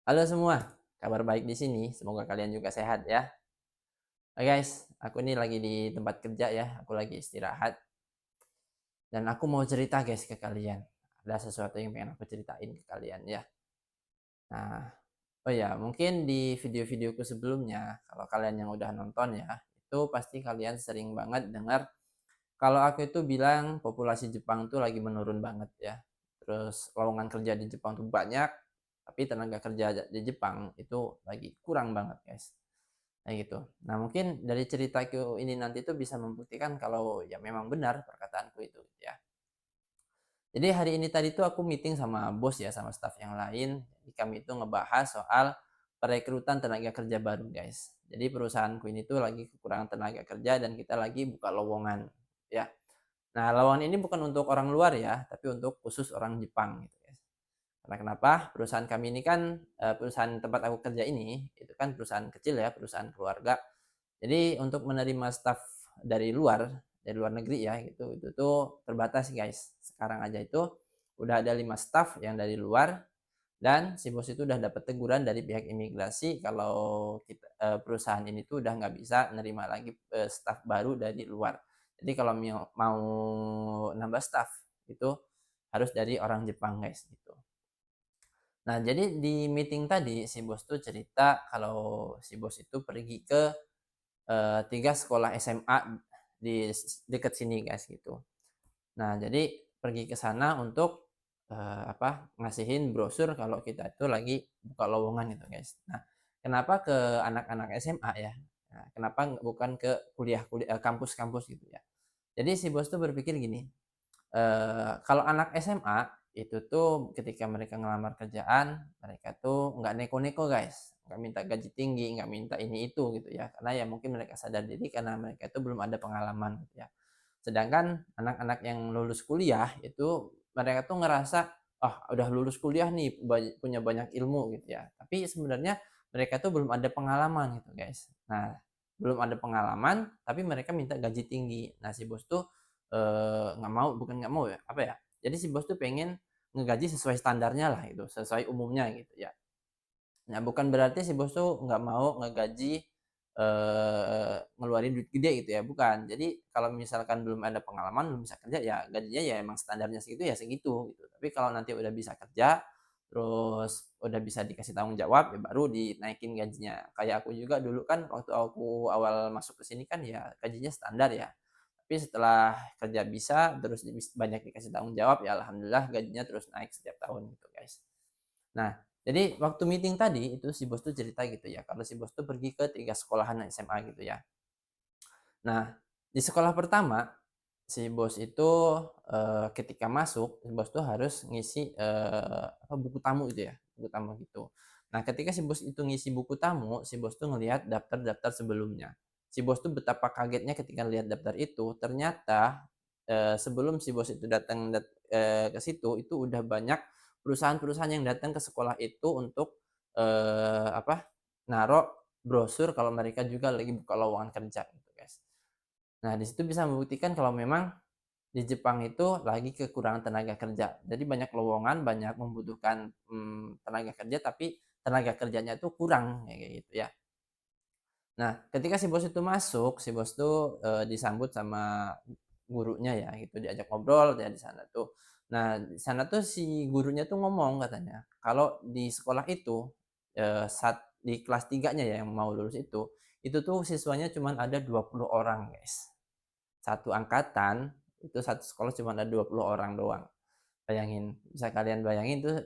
Halo semua, kabar baik di sini. Semoga kalian juga sehat ya. Oke guys, aku ini lagi di tempat kerja ya. Aku lagi istirahat dan aku mau cerita guys ke kalian. Ada sesuatu yang pengen aku ceritain ke kalian ya. Nah, oh ya, mungkin di video-videoku sebelumnya, kalau kalian yang udah nonton ya, itu pasti kalian sering banget dengar kalau aku itu bilang populasi Jepang tuh lagi menurun banget ya. Terus lowongan kerja di Jepang tuh banyak, tapi tenaga kerja di Jepang itu lagi kurang banget guys. Kayak gitu. Nah, mungkin dari ceritaku ini nanti tuh bisa membuktikan kalau ya memang benar perkataanku itu gitu ya. Jadi hari ini tadi tuh aku meeting sama bos ya, sama staff yang lain. Jadi kami itu ngebahas soal perekrutan tenaga kerja baru, guys. Jadi perusahaanku ini tuh lagi kekurangan tenaga kerja dan kita lagi buka lowongan ya. Nah, lowongan ini bukan untuk orang luar ya, tapi untuk khusus orang Jepang gitu, guys. Karena kenapa? Perusahaan kami ini kan perusahaan tempat aku kerja ini itu kan perusahaan kecil ya, perusahaan keluarga. Jadi untuk menerima staf dari luar negeri ya gitu, itu tuh terbatas guys. Sekarang aja itu udah ada 5 staf yang dari luar dan si bos itu udah dapat teguran dari pihak imigrasi kalau perusahaan ini tuh udah nggak bisa nerima lagi, staf baru dari luar. Jadi kalau mau nambah staf itu harus dari orang Jepang guys, gitu. Nah, jadi di meeting tadi si bos tuh cerita kalau si bos itu pergi ke 3 sekolah SMA di dekat sini guys gitu. Nah jadi pergi ke sana untuk, ngasihin brosur kalau kita itu lagi buka lowongan gitu guys. Nah kenapa ke anak-anak SMA ya, nah kenapa bukan ke kampus-kampus gitu ya. Jadi si bos tuh berpikir gini, kalau anak SMA itu tuh ketika mereka ngelamar kerjaan, mereka tuh nggak neko-neko guys, nggak minta gaji tinggi, nggak minta ini itu gitu ya, karena ya mungkin mereka sadar diri karena mereka itu belum ada pengalaman gitu ya. Sedangkan anak-anak yang lulus kuliah itu mereka tuh ngerasa, "Ah, udah lulus kuliah nih, punya banyak ilmu," gitu ya. Tapi sebenarnya mereka tuh belum ada pengalaman gitu, guys. Nah, belum ada pengalaman, tapi mereka minta gaji tinggi. Nah, si bos tuh, nggak mau bukan nggak mau ya, apa ya, jadi si bos tuh pengen ngegaji sesuai standarnya lah itu, sesuai umumnya gitu ya. Nah, bukan berarti si bos tuh nggak mau ngegaji, ngeluarin duit gede gitu ya, bukan. Jadi kalau misalkan belum ada pengalaman, belum bisa kerja, ya gajinya ya emang standarnya segitu, ya segitu gitu. Tapi kalau nanti udah bisa kerja, terus udah bisa dikasih tanggung jawab, ya baru dinaikin gajinya. Kayak aku juga dulu kan waktu aku awal masuk ke sini kan ya gajinya standar ya. Tapi setelah kerja bisa, terus banyak dikasih tanggung jawab, ya alhamdulillah gajinya terus naik setiap tahun gitu, guys. Nah, jadi waktu meeting tadi itu si bos tuh cerita gitu ya, kalau si bos tuh pergi ke 3 sekolahan SMA gitu ya. Nah, di sekolah pertama, si bos itu, ketika masuk, si bos tuh harus ngisi, buku tamu gitu ya, buku tamu gitu. Nah, ketika si bos itu ngisi buku tamu, si bos tuh ngelihat daftar-daftar sebelumnya. Si bos tuh betapa kagetnya ketika lihat daftar itu, ternyata, sebelum si bos itu datang ke situ, itu udah banyak perusahaan-perusahaan yang datang ke sekolah itu untuk, naruh brosur kalau mereka juga lagi buka lowongan kerja gitu, guys. Nah, di situ bisa membuktikan kalau memang di Jepang itu lagi kekurangan tenaga kerja. Jadi banyak lowongan, banyak membutuhkan, tenaga kerja, tapi tenaga kerjanya itu kurang, kayak gitu ya. Nah, ketika si bos itu masuk, si bos tuh, disambut sama gurunya ya gitu, diajak ngobrol ya di sana tuh. Nah, di sana tuh si gurunya tuh ngomong katanya, kalau di sekolah itu, di kelas tiganya ya yang mau lulus itu tuh siswanya cuman ada 20 orang, guys. Satu angkatan, itu satu sekolah cuma ada 20 orang doang. Bayangin, bisa kalian bayangin tuh,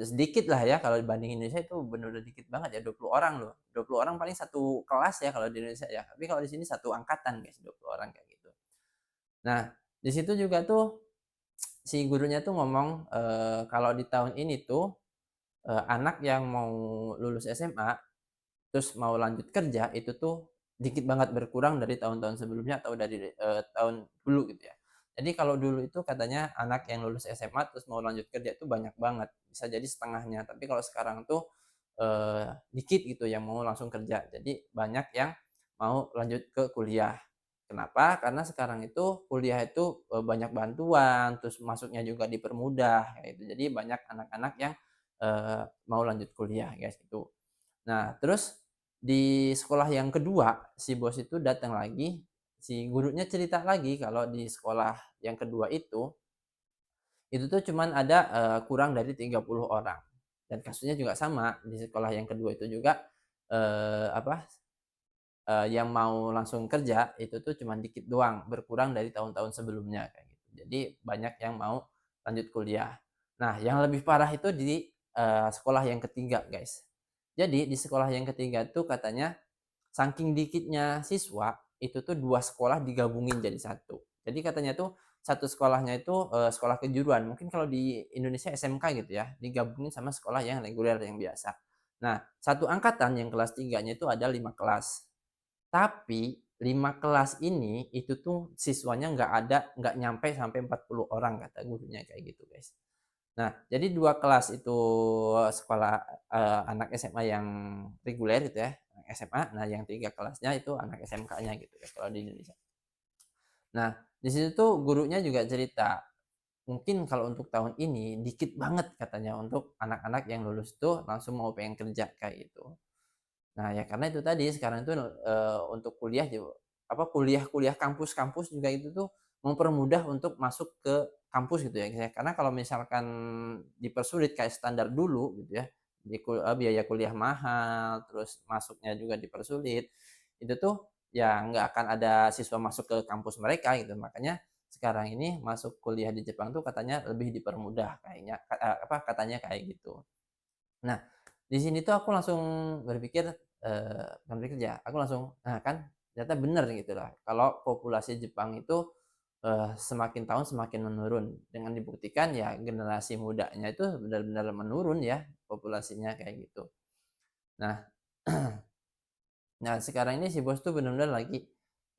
sedikit lah ya kalau dibanding Indonesia itu bener-bener dikit banget ya 20 orang loh. 20 orang paling satu kelas ya kalau di Indonesia ya, tapi kalau di sini satu angkatan guys, 20 orang kayak gitu. Nah, di situ juga tuh si gurunya tuh ngomong, kalau di tahun ini tuh, anak yang mau lulus SMA terus mau lanjut kerja itu tuh dikit banget berkurang dari tahun-tahun sebelumnya atau dari, tahun dulu gitu ya. Jadi kalau dulu itu katanya anak yang lulus SMA terus mau lanjut kerja itu banyak banget, bisa jadi setengahnya. Tapi kalau sekarang tuh, dikit gitu yang mau langsung kerja. Jadi banyak yang mau lanjut ke kuliah. Kenapa? Karena sekarang itu kuliah itu, banyak bantuan, terus masuknya juga dipermudah kayak gitu. Jadi banyak anak-anak yang mau lanjut kuliah guys itu. Nah terus di sekolah yang kedua si bos itu datang lagi, si gurunya cerita lagi kalau di sekolah yang kedua itu tuh cuman ada, kurang dari 30 orang. Dan kasusnya juga sama, di sekolah yang kedua itu juga, apa, yang mau langsung kerja itu tuh cuman dikit doang, berkurang dari tahun-tahun sebelumnya kayak gitu. Jadi banyak yang mau lanjut kuliah. Nah, yang lebih parah itu di, sekolah yang ketiga, guys. Jadi di sekolah yang ketiga tuh katanya saking dikitnya siswa, itu tuh 2 sekolah digabungin jadi satu. Jadi katanya tuh satu sekolahnya itu, sekolah kejuruan, mungkin kalau di Indonesia SMK gitu ya, digabungin sama sekolah yang reguler yang biasa. Nah, satu angkatan yang kelas 3-nya itu ada 5 kelas. Tapi 5 kelas ini, itu tuh siswanya nggak nyampe sampai 40 orang kata gurunya kayak gitu, guys. Nah, jadi 2 kelas itu sekolah, anak SMA yang reguler gitu ya, anak SMA, nah yang 3 kelasnya itu anak SMK-nya gitu ya kalau di Indonesia. Nah, di situ tuh gurunya juga cerita, mungkin kalau untuk tahun ini dikit banget katanya untuk anak-anak yang lulus tuh langsung mau pengen kerja kayak gitu. Nah, ya karena itu tadi sekarang itu, untuk kuliah kuliah-kuliah kampus-kampus juga itu tuh mempermudah untuk masuk ke kampus gitu ya, karena kalau misalkan dipersulit kayak standar dulu gitu ya, biaya kuliah mahal, terus masuknya juga dipersulit, itu tuh ya nggak akan ada siswa masuk ke kampus mereka gitu. Makanya sekarang ini masuk kuliah di Jepang tuh katanya lebih dipermudah kayaknya, katanya kayak gitu. Nah, di sini tuh aku langsung berpikir, bukan berpikir ya, aku langsung, nah kan ternyata bener gitu lah, kalau populasi Jepang itu, semakin tahun semakin menurun. Dengan dibuktikan ya generasi mudanya itu benar-benar menurun ya populasinya kayak gitu. Nah nah sekarang ini si bos tuh benar-benar lagi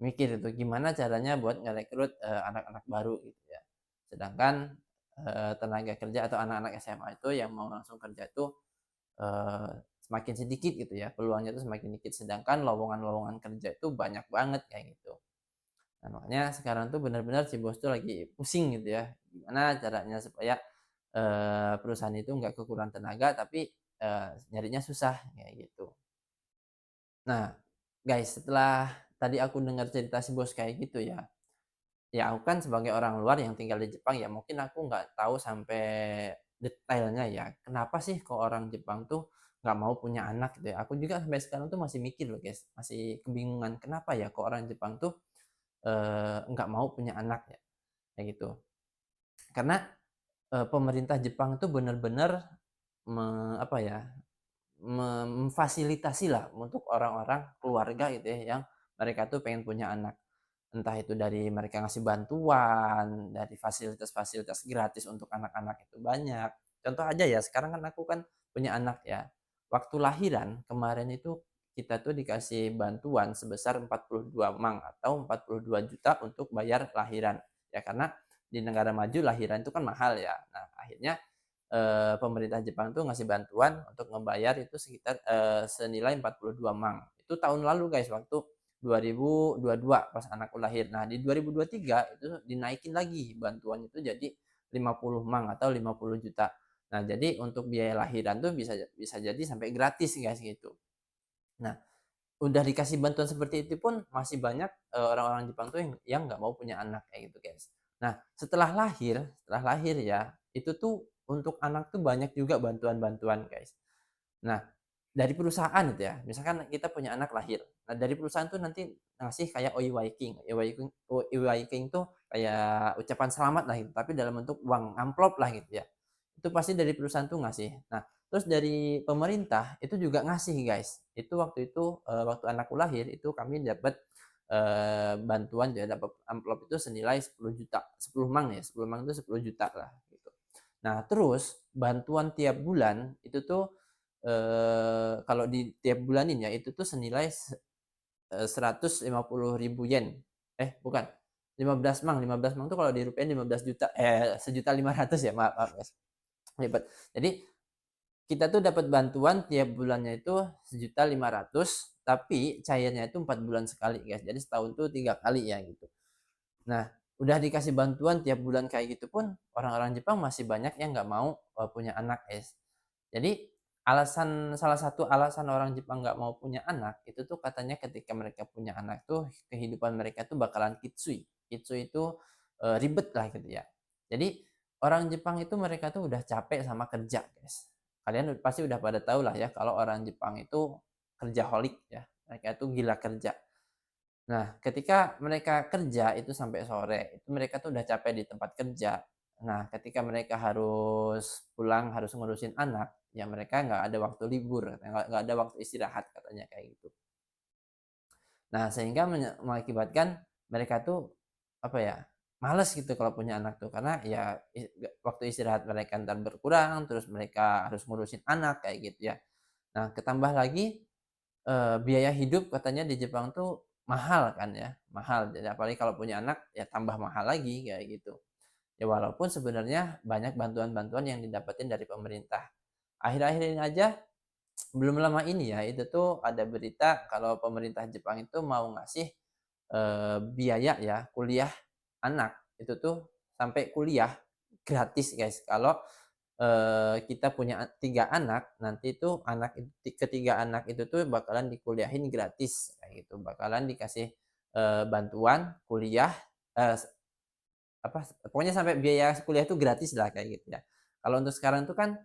mikir itu gimana caranya buat ngerekrut, anak-anak baru gitu ya. Sedangkan, tenaga kerja atau anak-anak SMA itu yang mau langsung kerja itu semakin sedikit gitu ya, peluangnya itu semakin dikit, sedangkan lowongan-lowongan kerja itu banyak banget kayak gitu. Nah, makanya sekarang tuh benar-benar si bos tuh lagi pusing gitu ya, gimana caranya supaya, perusahaan itu nggak kekurangan tenaga tapi, nyarinya susah kayak gitu. Nah, guys, setelah tadi aku dengar cerita si bos kayak gitu ya, ya aku kan sebagai orang luar yang tinggal di Jepang ya mungkin aku nggak tahu sampai detailnya ya, kenapa sih kok orang Jepang tuh nggak mau punya anak gitu ya. Aku juga sampai sekarang tuh masih mikir loh guys, masih kebingungan kenapa ya kok orang Jepang tuh, nggak mau punya anak ya, kayak gitu. Karena, pemerintah Jepang tuh bener-bener apa ya, lah untuk orang-orang keluarga gitu ya yang mereka tuh pengen punya anak. Entah itu dari mereka ngasih bantuan, dari fasilitas-fasilitas gratis untuk anak-anak itu banyak. Contoh aja ya, sekarang kan aku kan punya anak ya. Waktu lahiran kemarin itu kita tuh dikasih bantuan sebesar 42 mang atau 42 juta untuk bayar lahiran. Ya karena di negara maju lahiran itu kan mahal ya. Nah, akhirnya pemerintah Jepang tuh ngasih bantuan untuk ngebayar itu sekitar, senilai 42 mang. Itu tahun lalu guys, waktu 2022 pas anakku lahir. Nah, di 2023 itu dinaikin lagi bantuannya itu jadi 50 mang atau 50 juta. Nah, jadi untuk biaya lahiran tuh bisa bisa jadi sampai gratis guys gitu. Nah, udah dikasih bantuan seperti itu pun masih banyak, orang-orang Jepang tuh yang nggak mau punya anak kayak gitu, guys. Nah, setelah lahir ya, itu tuh untuk anak tuh banyak juga bantuan-bantuan, guys. Nah, dari perusahaan itu ya, misalkan kita punya anak lahir. Nah, dari perusahaan tuh nanti ngasih kayak oiwaiking. Oiwaiking tuh kayak ucapan selamat lah gitu, tapi dalam bentuk uang amplop lah gitu ya. Itu pasti dari perusahaan tuh ngasih. Nah, terus dari pemerintah itu juga ngasih, guys. Itu waktu itu, waktu anakku lahir itu kami dapat, bantuan ya, dapat amplop itu senilai 10 juta, 10 mang ya, 10 mang itu 10 juta lah gitu. Nah, terus bantuan tiap bulan itu tuh, kalau di tiap bulanin ya, itu tuh senilai 150.000 yen. Bukan, 15 mang tuh kalau dirupiahin 15 juta, 1.500.000 ya, maaf maaf, Mas, ribet. Jadi kita tuh dapat bantuan tiap bulannya itu 1.500.000, tapi cairnya itu 4 bulan sekali, guys. Jadi setahun tuh 3 kali ya gitu. Nah, udah dikasih bantuan tiap bulan kayak gitu pun orang-orang Jepang masih banyak yang nggak mau, punya anak, guys. Jadi salah satu alasan orang Jepang nggak mau punya anak, itu tuh katanya ketika mereka punya anak tuh, kehidupan mereka tuh bakalan kitsui. Kitsui itu, ribet lah gitu ya. Jadi orang Jepang itu mereka tuh udah capek sama kerja, guys. Kalian pasti udah pada tahu lah ya kalau orang Jepang itu kerjaholic ya, mereka itu gila kerja. Nah, ketika mereka kerja itu sampai sore, itu mereka tuh udah capek di tempat kerja. Nah, ketika mereka harus pulang, harus ngurusin anak, ya mereka nggak ada waktu libur, nggak ada waktu istirahat katanya kayak gitu. Nah, sehingga mengakibatkan mereka tuh apa ya, males gitu kalau punya anak tuh karena ya waktu istirahat mereka ntar berkurang, terus mereka harus ngurusin anak kayak gitu ya. Nah, ketambah lagi biaya hidup katanya di Jepang tuh mahal kan ya, mahal. Jadi apalagi kalau punya anak ya tambah mahal lagi kayak gitu. Ya walaupun sebenarnya banyak bantuan-bantuan yang didapetin dari pemerintah. Akhir-akhir ini aja belum lama ini ya, itu tuh ada berita kalau pemerintah Jepang itu mau ngasih, biaya ya kuliah anak, itu tuh sampai kuliah gratis guys kalau kita punya 3 anak, nanti itu ketiga anak itu tuh bakalan dikuliahin gratis, kayak gitu. Bakalan dikasih, bantuan kuliah, eee, apa, pokoknya sampai biaya kuliah itu gratis lah, kayak gitu ya. Kalau untuk sekarang tuh kan,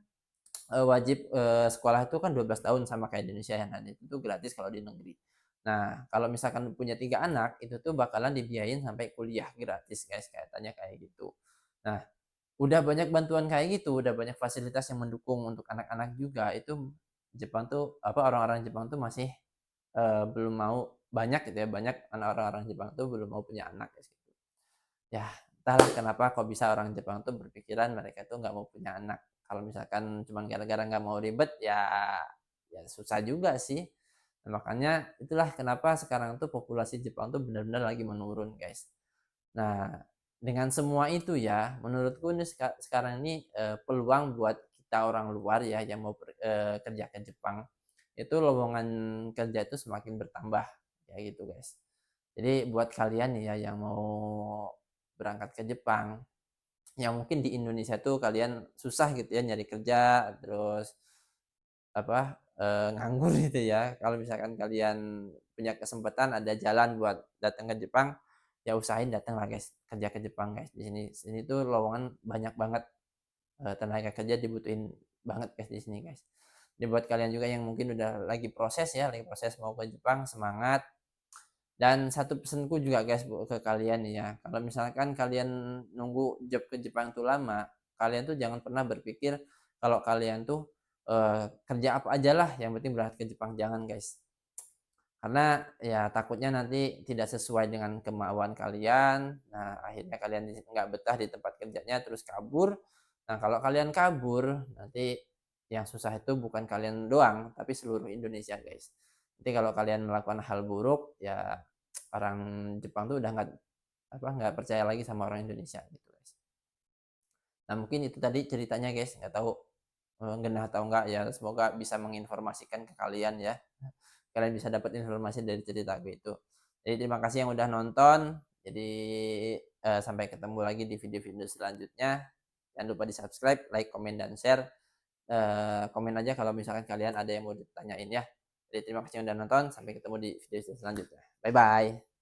wajib, sekolah itu kan 12 tahun sama kayak Indonesia ya, nah itu tuh gratis kalau di negeri. Nah, kalau misalkan punya 3 anak, itu tuh bakalan dibiayain sampai kuliah gratis guys, katanya kayak gitu. Nah, udah banyak bantuan kayak gitu, udah banyak fasilitas yang mendukung untuk anak-anak juga, itu Jepang tuh apa, orang-orang Jepang tuh masih, belum mau banyak gitu ya, banyak orang-orang Jepang tuh belum mau punya anak kayak gitu. Ya, entahlah kenapa kok bisa orang Jepang tuh berpikiran mereka tuh nggak mau punya anak. Kalau misalkan cuman gara-gara nggak mau ribet, ya susah juga sih. Nah, makanya itulah kenapa sekarang tuh populasi Jepang tuh benar-benar lagi menurun, guys. Nah, dengan semua itu ya, menurutku ini sekarang ini, peluang buat kita orang luar ya yang mau kerja ke Jepang, itu lowongan kerja itu semakin bertambah, kayak gitu, guys. Jadi buat kalian nih ya yang mau berangkat ke Jepang, yang mungkin di Indonesia tuh kalian susah gitu ya nyari kerja, terus apa, nganggur gitu ya. Kalau misalkan kalian punya kesempatan ada jalan buat datang ke Jepang, ya usahain datang lah guys, kerja ke Jepang guys. Di sini tuh lowongan banyak banget, tenaga kerja dibutuhin banget guys di sini guys. Jadi buat kalian juga yang mungkin udah lagi proses ya, lagi proses mau ke Jepang, semangat. Dan satu pesanku juga guys ke kalian nih ya, kalau misalkan kalian nunggu job ke Jepang tuh lama, kalian tuh jangan pernah berpikir kalau kalian tuh, kerja apa aja lah yang penting berangkat ke Jepang, jangan guys. Karena ya takutnya nanti tidak sesuai dengan kemauan kalian, nah akhirnya kalian nggak betah di tempat kerjanya terus kabur. Nah kalau kalian kabur, nanti yang susah itu bukan kalian doang, tapi seluruh Indonesia guys. Nanti kalau kalian melakukan hal buruk, ya orang Jepang tuh udah nggak percaya lagi sama orang Indonesia gitu guys. Nah mungkin itu tadi ceritanya guys, nggak tahu, ngena atau enggak ya, semoga bisa menginformasikan ke kalian ya. Kalian bisa dapat informasi dari ceritaku itu. Jadi terima kasih yang udah nonton. Jadi, sampai ketemu lagi di video-video selanjutnya. Jangan lupa di-subscribe, like, komen, dan share. Komen aja kalau misalkan kalian ada yang mau ditanyain ya. Jadi terima kasih yang udah nonton, sampai ketemu di video selanjutnya. Bye-bye.